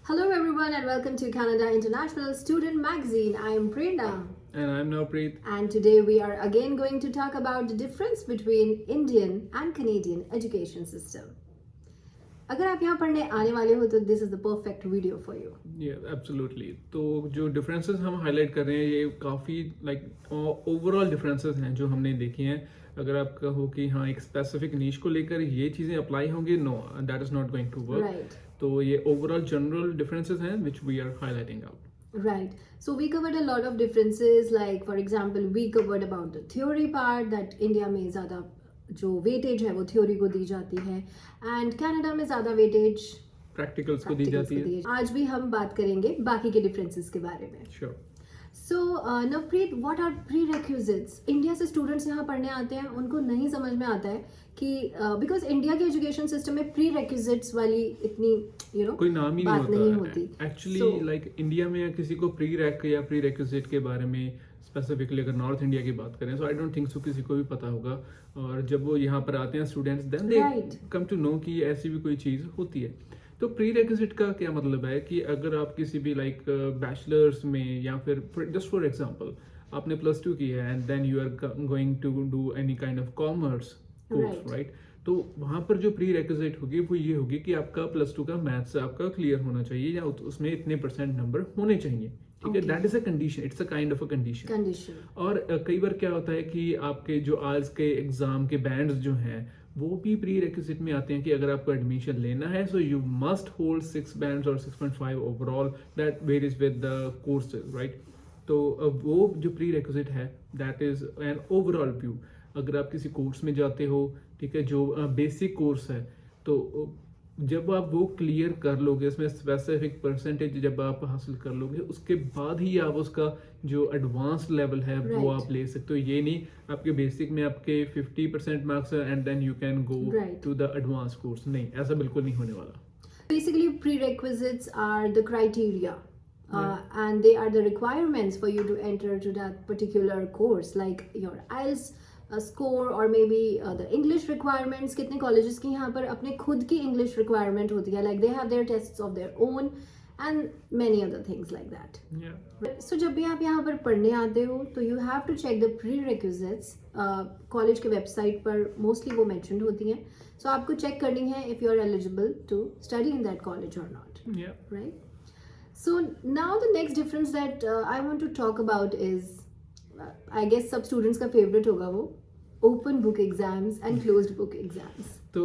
Hello, everyone, and welcome to Canada International Student Magazine. I am Prerna, And I'm Navpreet. and today we are again going to talk about the difference between Indian and Canadian education system. अगर आप यहाँ पढ़ने आने वाले हो तो this is the perfect video for you. Yeah, absolutely. तो जो डिफरेंसेस हम हाईलाइट कर रहे हैं ये काफ़ी ओवरऑल डिफरेंसेस हैं जो हमने देखे हैं. अगर आप कहो कि हाँ एक स्पेसिफिक नीश को लेकर ये चीज़ें अप्लाई होंगी, no that is not going to work. Right. तो ये ओवरऑल जनरल डिफरेंसेस हैं which we are highlighting out. Right. So we covered a lot of differences. Like for example, we covered about the theory part that India में ज़्यादा जो weightage है वो theory को दी जाती है एंड कनाडा में ज़्यादा वेटेज प्रैक्टिकल्स को दी जाती है. आज भी हम बात करेंगे बाकी के डिफरेंसेस के बारे में. Sure. So Navpreet, what are prerequisites? India से स्टूडेंट्स यहाँ पढ़ने आते हैं, उनको नहीं समझ में आता है कि बिकॉज इंडिया के एजुकेशन सिस्टम में प्रीरेक्विजिट्स वाली इतनी कोई नाम ही बात नहीं होती. एक्चुअली लाइक इंडिया में किसी को प्री रैक या प्री रेक्विजिट के बारे में स्पेसिफिकली अगर नॉर्थ इंडिया की बात करें, सो आई डोंट थिंक सो किसी को भी पता होगा. और जब वो यहाँ पर आते हैं students, then they come to know कि ऐसी भी कोई चीज़ होती है. तो प्री रेक्विजिट का क्या मतलब है कि अगर आप किसी भी लाइक बैचलर्स में या फिर जस्ट फॉर एग्जांपल आपने +2 की है and then you are going to do any kind of commerce course, right? तो वहाँ पर जो प्री रेक्विजिट होगी वो ये होगी कि आपका +2 का मैथ्स आपका क्लियर होना चाहिए या उसमें इतने % नंबर होने चाहिए. ठीक है, that is a condition, it's a kind of a condition. और कई बार क्या होता है कि आपके जो आज के एग्जाम के बैंड्स जो हैं वो भी प्री रेक्विजिट में आते हैं कि अगर आपको एडमिशन लेना है so you must hold 6 bands और 6.5 overall, that varies with the courses, right? तो वो जो प्री रेक्विजिट है that is an overall view. अगर आप किसी कोर्स में जाते हो, ठीक है, जो बेसिक कोर्स है, तो जब आप वो क्लियर कर लोगे, उसमें स्पेसिफिक परसेंटेज जब आप हासिल कर लोगे, उसके बाद ही आप उसका जो एडवांस लेवल है वो आप ले सकते हो. ये नहीं आपके बेसिक में आपके 50% मार्क्स है and then you can go to the advance course. नहीं, ऐसा बिल्कुल नहीं होने वाला. Basically prerequisites are the criteria and they are the requirements for you to enter to that particular course, like your IELTS score और may be the English requirements. कितने colleges की यहाँ पर अपने खुद की इंग्लिश रिक्वायरमेंट होती है, like they have their tests of their own and many other things like that. So जब भी आप यहाँ पर पढ़ने आते हो तो you have to check the prerequisites. College के वेबसाइट पर मोस्टली वो मैंशनड होती हैं, सो आपको चेक करनी है if you are eligible to study in that college और not, right? So now the next difference that I want to talk about is, I guess सब स्टूडेंट्स का फेवरेट होगा वो, open book exams and closed book exams. तो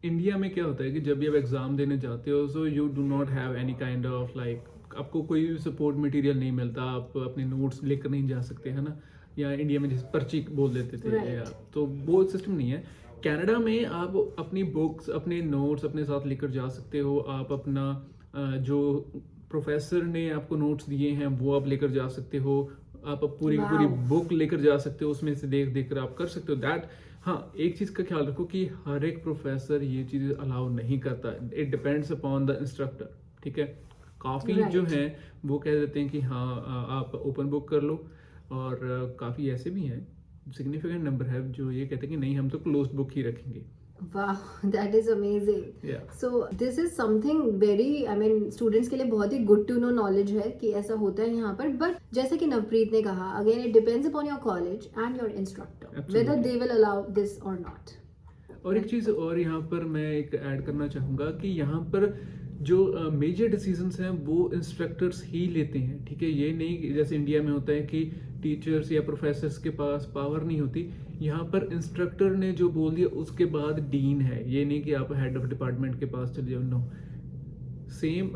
India में क्या होता है कि जब भी आप एग्जाम देने जाते हो so you do not have any kind of like आपको कोई भी सपोर्ट मटेरियल नहीं मिलता, आप अपने नोट्स लेकर नहीं जा सकते, है ना? या इंडिया में जैसे पर्ची बोल देते थे, तो वो सिस्टम नहीं है. कनाडा में आप अपनी बुक्स, अपने नोट्स अपने साथ लेकर जा सकते हो. आप अपना जो प्रोफेसर ने आपको नोट्स दिए हैं वो आप लेकर जा सकते हो. आप पूरी पूरी बुक लेकर जा सकते हो, उसमें से देख देख कर आप कर सकते हो दैट. हाँ, एक चीज़ का ख्याल रखो कि हर एक प्रोफेसर ये चीज़ अलाउ नहीं करता. It depends upon the instructor. ठीक है, काफ़ी जो हैं वो कह देते हैं कि हाँ आप ओपन बुक कर लो, और काफ़ी ऐसे भी हैं, सिग्निफिकेंट नंबर है जो ये कहते हैं कि नहीं हम तो क्लोज्ड बुक ही रखेंगे. Wow, that is amazing. Yeah. So this is something very, I mean, students के लिए बहुत ही good to know knowledge है कि ऐसा होता है यहाँ पर. But जैसे कि नवप्रीत ने कहा, again it depends upon your college and your instructor. Absolutely. Whether they will allow this or not. और एक चीज़ और यहाँ पर मैं एक ऐड करना चाहूँगा कि यहाँ पर जो मेजर डिसीजंस हैं वो इंस्ट्रक्टर्स ही लेते हैं. ठीक है, ये नहीं जैसे इंडिया में होता है कि टीचर्स या प्रोफेसर्स के पास पावर नहीं होती. यहाँ पर इंस्ट्रक्टर ने जो बोल दिया उसके बाद डीन है. ये नहीं कि आप हेड ऑफ डिपार्टमेंट के पास चले जाओ, नो. सेम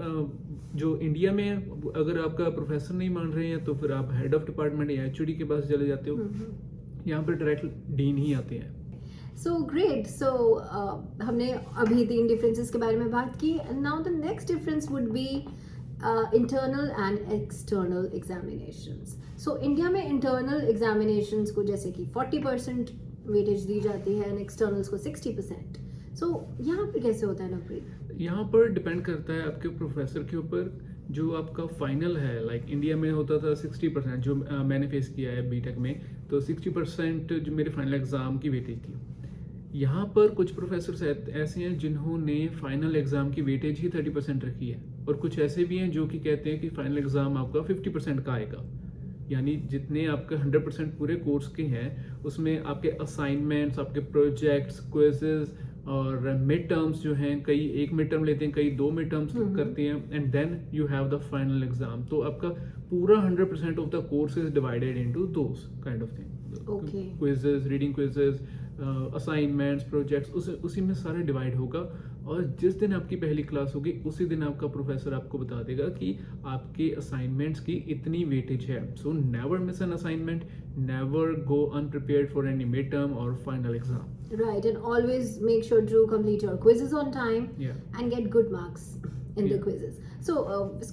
जो इंडिया में अगर आपका प्रोफेसर नहीं मान रहे हैं तो फिर आप हेड ऑफ डिपार्टमेंट या HOD के पास चले जाते हो. यहाँ पर डायरेक्ट डीन ही आते हैं. So great. सो हमने अभी 3 डिफरेंसेस के बारे में बात की. Now the next difference would be internal and external examinations. So India में इंटरनल एग्जामिनेशंस को जैसे कि 40% वेटेज दी जाती है एंड एक्सटर्नल्स को 60%. सो यहाँ पे कैसे होता है नवप्रीत? यहाँ पर डिपेंड करता है आपके प्रोफेसर के ऊपर. जो आपका फाइनल है, लाइक इंडिया में होता था 60%, जो मैंने फेस किया है बीटेक में, तो 60% जो मेरे फाइनल एग्जाम की वेटेज थी. यहाँ पर कुछ प्रोफेसर ऐसे हैं जिन्होंने फाइनल एग्जाम की वेटेज ही 30% रखी है, और कुछ ऐसे भी हैं जो कि कहते हैं कि फाइनल एग्जाम आपका 50% का आएगा। यानी जितने आपके 100% पूरे कोर्स के हैं उसमें आपके असाइनमेंट्स, आपके प्रोजेक्ट्स, क्विजेज और मिड टर्म्स जो हैं, कई एक मिड टर्म लेते हैं, कई 2 मिड टर्म्स करते हैं, and then you have the final exam. तो आपका पूरा 100% of the course is divided into those kind of thing. Quizzes, reading quizzes, assignments, projects, उसी में सारे डिवाइड होगा। और जिस दिन आपकी पहली क्लास होगी उसी दिन आपका प्रोफेसर आपको बता देगा कि आपके असाइनमेंट्स की इतनी वेटेज है। So never miss an assignment, never go unprepared for any mid term और final exam. Right, and always make sure to complete your quizzes on time and get good marks in the quizzes. So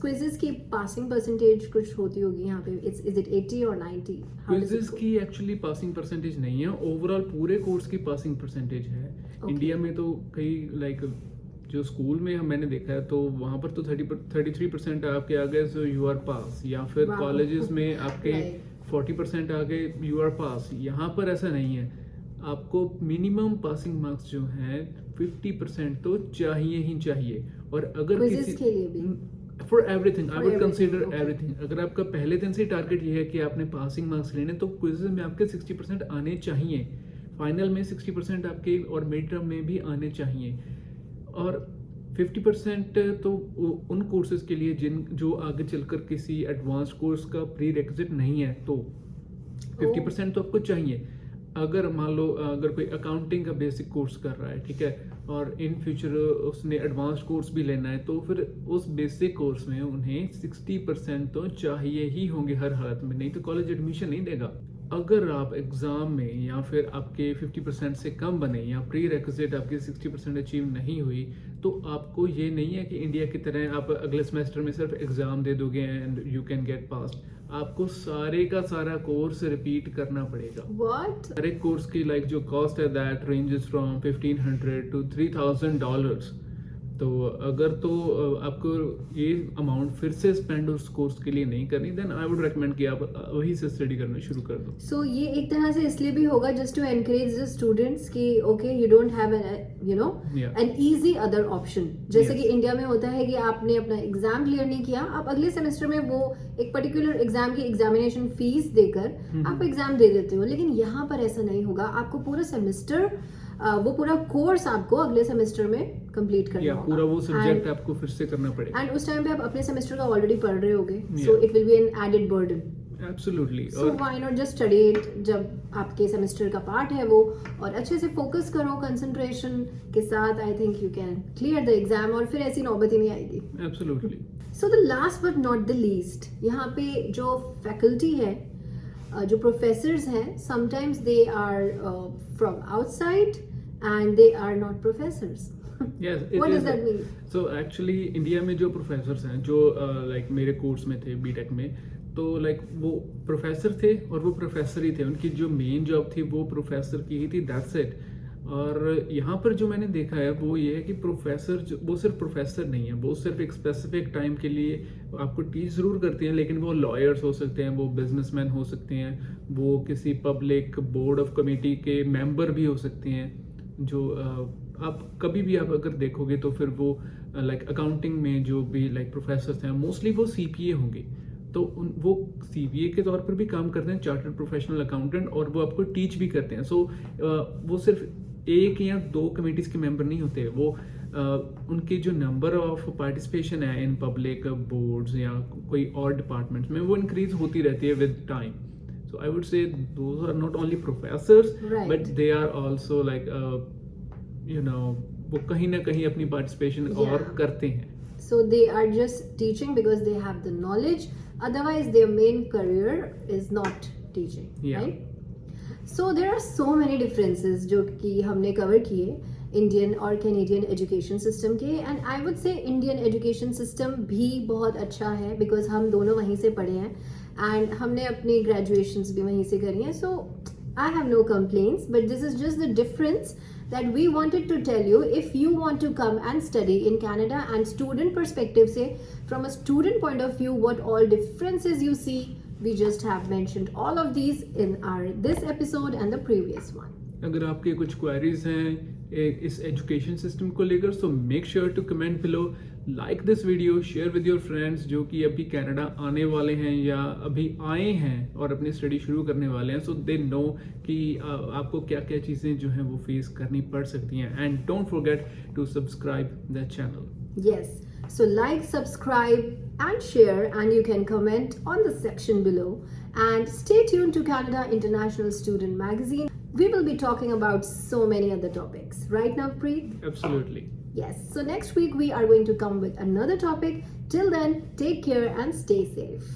quizzes की passing percentage कुछ होती होगी यहाँ पे, is it 80 or 90? Quizzes की actually passing percentage नहीं है, overall पूरे कोर्स की पासिंग परसेंटेज है। इंडिया में तो कई लाइक जो स्कूल में मैंने देखा है तो वहाँ पर तो 33% आपके आ गए, सो यू आर पास, या फिर कॉलेजेस में आपके 40% आ गए, यू आर पास। यहाँ पर ऐसा नहीं है, आपको मिनिमम पासिंग मार्क्स जो हैं 50% तो चाहिए ही चाहिए। और अगर किसी के लिए भी for everything I would consider everything, अगर आपका पहले दिन से टारगेट ये है कि आपने पासिंग मार्क्स लेने, तो क्विज़ेस में आपके 60% आने चाहिए, फाइनल में 60% आपके और मिड टर्म में भी आने चाहिए। और 50% तो उन कोर्सेज के लिए जो आगे चलकर किसी एडवांस कोर्स का प्री रिक्विजिट नहीं है, तो 50% तो आपको चाहिए। अगर मान लो अगर कोई अकाउंटिंग का बेसिक कोर्स कर रहा है, ठीक है, और इन फ्यूचर उसने एडवांस कोर्स भी लेना है, तो फिर उस बेसिक कोर्स में उन्हें 60% तो चाहिए ही होंगे हर हालत में, नहीं तो कॉलेज एडमिशन नहीं देगा। अगर आप एग्जाम में या फिर आपके 50% से कम बने या प्री रिक्विजिट आपकी 60% अचीव नहीं हुई, तो आपको ये नहीं है कि इंडिया की तरह आप अगले सेमेस्टर में सिर्फ एग्जाम दे दोगे एंड यू कैन गेट पास। आपको सारे का सारा कोर्स रिपीट करना पड़ेगा। What? हर एक कोर्स की लाइक जो कॉस्ट है दैट रेंजेस फ्रॉम $1,500 to $3,000। तो अगर तो आपको ये अमाउंट फिर से स्पेंड उस कोर्स के लिए नहीं करनी, देन आई वुड रेकमेंड कि आप वहीं से स्टडी करना शुरू कर दो। So ये एक तरह से इसलिए भी होगा just to encourage the students कि okay you don't have an easy other option. जैसे कि इंडिया में होता है कि आपने अपना एग्जाम क्लियर नहीं किया, आप अगले सेमेस्टर में वो एक पर्टिकुलर एग्जाम की एग्जामिनेशन फीस देकर आप एग्जाम दे देते हो, लेकिन यहाँ पर ऐसा नहीं होगा। आपको पूरा सेमेस्टर वो पूरा कोर्स आपको अगले सेमेस्टर में कंप्लीट करना होगा, पूरा वो सब्जेक्ट आपको फिर से करना पड़ेगा। एंड उस टाइम पे आप अपने सेमेस्टर का ऑलरेडी पढ़ रहे होगे, so it will be an added burden. Absolutely. So why not just study it जब आपके सेमेस्टर का पार्ट है वो, और अच्छे से फोकस करो कंसंट्रेशन के साथ। I think you can clear the exam और फिर ऐसी नौबत ही नहीं आएगी। Absolutely. So the last but not the least, यहाँ पे जो फैकल्टी है, जो प्रोफेसर्स हैं, sometimes they are from outside and they are not professors. Yes, what does that mean? So actually India में जो प्रोफेसर्स हैं जो लाइक मेरे कोर्स में थे बीटेक में, तो लाइक वो प्रोफेसर थे और वो प्रोफेसर ही थे, उनकी जो मेन जॉब थी वो प्रोफेसर की ही थी, दैट्स इट। और यहाँ पर जो मैंने देखा है वो ये है कि प्रोफेसर वो सिर्फ प्रोफेसर नहीं है, वो सिर्फ एक स्पेसिफिक टाइम के लिए आपको टीच ज़रूर करते हैं, लेकिन वो लॉयर्स हो सकते हैं, वो बिजनेसमैन हो सकते हैं, वो किसी पब्लिक बोर्ड ऑफ कमेटी के मेंबर भी हो सकते हैं। जो आप कभी भी आप अगर देखोगे तो फिर वो लाइक अकाउंटिंग में जो भी लाइक प्रोफेसर्स हैं मोस्टली वो सीपीए होंगे, तो वो सीपीए के तौर पर भी काम करते हैं, चार्टर्ड प्रोफेशनल अकाउंटेंट, और वो आपको टीच भी करते हैं। सो वो सिर्फ एक या 2 कमेटीज के मेंबर नहीं होते, वो उनके जो नंबर ऑफ पार्टिसिपेशन है इन पब्लिक बोर्ड्स या कोई और डिपार्टमेंट्स में वो इंक्रीज होती रहती है with time. So I would say those are not only professors, right, but they are also like वो कहीं ना कहीं अपनी participation और करते हैं। So they are just teaching because they have the knowledge. Otherwise, their main career is not teaching, right? So there are so many differences जो कि हमने cover किए इंडियन और कैनेडियन एजुकेशन सिस्टम के, and I would say Indian education system भी बहुत अच्छा है बिकॉज हम दोनों वहीं से पढ़े हैं एंड हमने अपनी ग्रेजुएशंस भी वहीं से करी हैं। So I have no complaints, but this is just the difference that we wanted to tell you. If you want to come and study in Canada and student perspective say from a student point of view what all differences you see, we just have mentioned all of these in our this episode and the previous one. अगर आपके कुछ queries हैं इस education system को लेकर, so make sure to comment below, like this video, share with your friends जो कि अभी कनाडा आने वाले हैं या अभी आए हैं और अपनी स्टडी शुरू करने वाले हैं, सो दे नो कि आपको क्या क्या चीज़ें जो हैं वो फेस करनी पड़ सकती हैं. And don't forget to subscribe the channel. Yes. So like, subscribe and share, and you can comment on the section below. And stay tuned to Canada International Student Magazine. We will be talking about so many other topics. Right now, Preet? Absolutely. Yes. So next week we are going to come with another topic. Till then, take care and stay safe.